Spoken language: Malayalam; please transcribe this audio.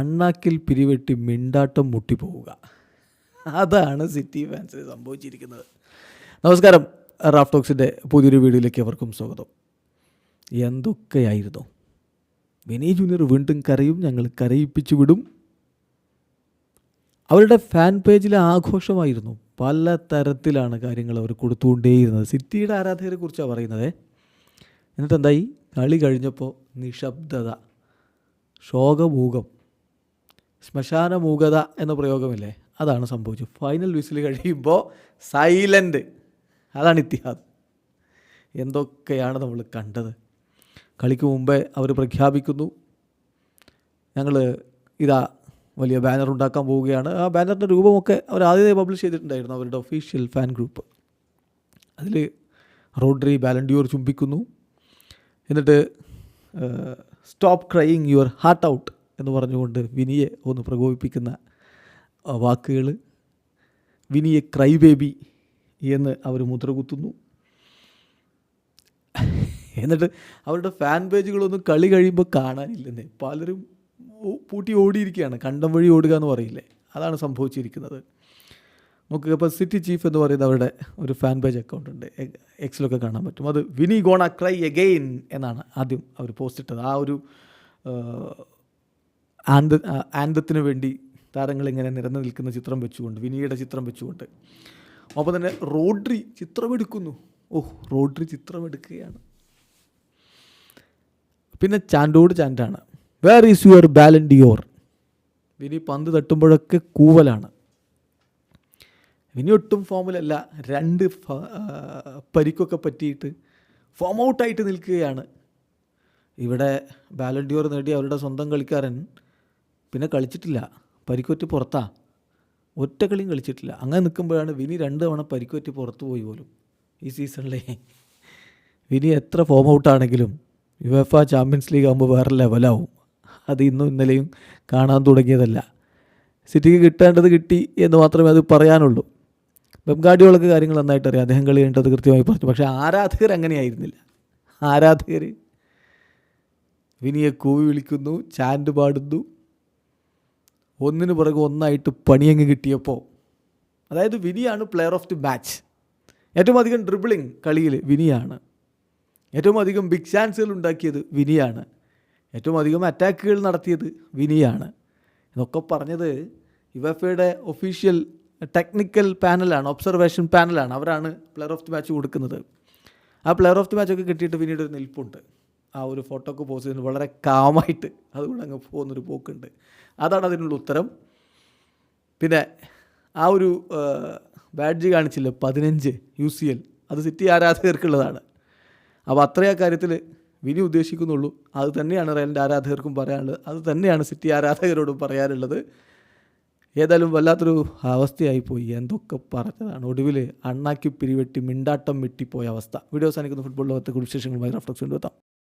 അണ്ണാക്കിൽ പിരിവെട്ടി മിണ്ടാട്ടം മുട്ടിപ്പോവുക. അതാണ് സിറ്റി ഫാൻസിന് സംഭവിച്ചിരിക്കുന്നത്. നമസ്കാരം, റാഫ് ടോക്സിൻ്റെ പുതിയൊരു വീഡിയോയിലേക്ക് അവർക്കും സ്വാഗതം. എന്തൊക്കെയായിരുന്നു വിനി ജൂനിയർ വീണ്ടും കരയും, ഞങ്ങൾ കരയിപ്പിച്ചു വിടും. അവരുടെ ഫാൻ പേജിലെ ആഘോഷമായിരുന്നു. പല തരത്തിലാണ് കാര്യങ്ങൾ അവർ കൊടുത്തുകൊണ്ടേയിരുന്നത്. സിറ്റിയുടെ ആരാധകരെ കുറിച്ചാണ് പറയുന്നത്. എന്നിട്ട് എന്തായി? കളി കഴിഞ്ഞപ്പോൾ നിശബ്ദത, ശോകമൂകം, ശ്മശാന മൂകത എന്ന പ്രയോഗമില്ലേ, അതാണ് സംഭവിച്ചത്. ഫൈനൽ വിസിൽ കഴിയുമ്പോൾ സൈലൻ്റ്. അതാണ് ഇത്തിഹാദ്. എന്തൊക്കെയാണ് നമ്മൾ കണ്ടത്. കളിക്ക് മുമ്പേ അവർ പ്രഖ്യാപിക്കുന്നു, ഞങ്ങൾ ഇതാ വലിയ ബാനർ ഉണ്ടാക്കാൻ പോവുകയാണ്. ആ ബാനറിൻ്റെ രൂപമൊക്കെ അവർ ആദ്യമേ പബ്ലിഷ് ചെയ്തിട്ടുണ്ടായിരുന്നു, അവരുടെ ഒഫീഷ്യൽ ഫാൻ ഗ്രൂപ്പ്. അതിൽ റോഡ്രി ബാലൻഡിയോർ ചുംബിക്കുന്നു. എന്നിട്ട് stop crying your heart out എന്ന് പറഞ്ഞുകൊണ്ട് വിനിയെ ഒന്ന് പ്രകോപിപ്പിക്കുന്ന വാക്കുകൾ. വിനിയെ ക്രൈ ബേബി എന്ന് അവർ മുദ്രകുത്തുന്നു. എന്നിട്ട് അവരുടെ ഫാൻ പേജുകളൊന്നും കളി കഴിയുമ്പോൾ കാണാനില്ലെന്നേ. പലരും പൂട്ടി ഓടിയിരിക്കുകയാണ്. കണ്ടം വഴി ഓടുക എന്ന് പറയില്ലേ, അതാണ് സംഭവിച്ചിരിക്കുന്നത്. നമുക്ക് ഇപ്പോൾ സിറ്റി ചീഫ് എന്ന് പറയുന്ന അവരുടെ ഒരു ഫാൻ പേജ് അക്കൗണ്ട് ഉണ്ട്, എക്സിലൊക്കെ കാണാൻ പറ്റും. അത് വിനി ഗോണ ക്രൈ എഗെയിൻ എന്നാണ് ആദ്യം അവർ പോസ്റ്റ് ഇട്ടത്. ആ ഒരു ആന്തത്തിന് വേണ്ടി താരങ്ങളിങ്ങനെ നിരന്ന് നിൽക്കുന്ന ചിത്രം വെച്ചുകൊണ്ട്, വിനിയുടെ ചിത്രം വെച്ചുകൊണ്ട്. ഒപ്പം തന്നെ റോഡ്രി ചിത്രമെടുക്കുന്നു. റോഡ്രി ചിത്രമെടുക്കുകയാണ്. പിന്നെ ചാൻഡോട് ചാൻഡാണ്, വേർ ഈസ് യുവർ ബാലൻഡിയോർ. വിനി പന്ത് തട്ടുമ്പോഴൊക്കെ കൂവലാണ്. വിനി ഒട്ടും ഫോമിലല്ല. 2 പരിക്കൊക്കെ പറ്റിയിട്ട് ഫോം ഔട്ടായിട്ട് നിൽക്കുകയാണ്. ഇവിടെ ബാലൻഡിയോർ നേടി അവരുടെ സ്വന്തം കളിക്കാരൻ പിന്നെ കളിച്ചിട്ടില്ല, പരിക്കുപറ്റി പുറത്താ. ഒറ്റ കളിയും കളിച്ചിട്ടില്ല. അങ്ങനെ നിൽക്കുമ്പോഴാണ് വിനി 2 തവണ പരിക്കുപറ്റി പുറത്തു പോയി പോലും ഈ സീസണിലെ. വിനി എത്ര ഫോം ഔട്ടാണെങ്കിലും യുവേഫ ചാമ്പ്യൻസ് ലീഗ് ആകുമ്പോൾ വേറെ ലെവലാവും. അത് ഇന്നും ഇന്നലെയും കാണാൻ തുടങ്ങിയതല്ല. സിറ്റിക്ക് കിട്ടേണ്ടത് കിട്ടി എന്ന് മാത്രമേ അത് പറയാനുള്ളൂ. ബെംഗാഡിയോളൊക്കെ കാര്യങ്ങൾ നന്നായിട്ട് അറിയാം, അദ്ദേഹം കളി കഴിഞ്ഞിട്ട് അത് കൃത്യമായി പറഞ്ഞു. പക്ഷേ ആരാധകർ അങ്ങനെയായിരുന്നില്ല. ആരാധകർ വിനിയെ കൂവി വിളിക്കുന്നു, ചാൻഡ് പാടുന്നു. ഒന്നിനു പുറകെ ഒന്നായിട്ട് പണിയങ്ങ് കിട്ടിയപ്പോൾ, അതായത് വിനിയാണ് പ്ലെയർ ഓഫ് ദി മാച്ച്. ഏറ്റവും അധികം ഡ്രിബിളിങ് കളിയിൽ വിനിയാണ്. ഏറ്റവും അധികം ബിഗ് ചാൻസുകൾ ഉണ്ടാക്കിയത് വിനിയാണ്. ഏറ്റവും അധികം അറ്റാക്കുകൾ നടത്തിയത് വിനിയാണ്. എന്നൊക്കെ പറഞ്ഞത് യുവേഫയുടെ ഒഫീഷ്യൽ ടെക്നിക്കൽ പാനലാണ്, ഒബ്സർവേഷൻ പാനലാണ്. അവരാണ് പ്ലെയർ ഓഫ് ദി മാച്ച് കൊടുക്കുന്നത്. ആ പ്ലെയർ ഓഫ് ദി മാച്ചൊക്കെ കിട്ടിയിട്ട് പിന്നീട് ഒരു നിൽപ്പുണ്ട്. ആ ഒരു ഫോട്ടോ ഒക്കെ പോസ്റ്റ് ചെയ്തിട്ട് വളരെ കാമായിട്ട് അതുകൊണ്ട് അങ്ങ് പോകുന്നൊരു പോക്കുണ്ട്. അതാണ് അതിനുള്ള ഉത്തരം. പിന്നെ ആ ഒരു ബാഡ്ജ് കാണിച്ചില്ല, 15 UCL, അത് സിറ്റി ആരാധകർക്കുള്ളതാണ്. അപ്പോൾ അത്രയും കാര്യത്തിൽ വിനി ഉദ്ദേശിക്കുന്നുള്ളൂ. അത് തന്നെയാണ് റയലിൻ്റെ ആരാധകർക്കും പറയാനുള്ളത്, അത് തന്നെയാണ് സിറ്റി ആരാധകരോടും പറയാനുള്ളത്. ഏതായാലും വല്ലാത്തൊരു അവസ്ഥയായിപ്പോയി. എന്തൊക്കെ പറഞ്ഞതാണ്. ഒടുവിൽ അണ്ണാക്കി പിരിവെട്ടി മിണ്ടാട്ടം വെട്ടിപ്പോയ അവസ്ഥ. വീഡിയോ അവസാനിക്കുന്ന ഫുട്ബോൾ ലോകത്തെ കുറിച്ച് വിശേഷങ്ങളുമായി റാഫ് ടോക്സ് കൊണ്ടുവെത്താം.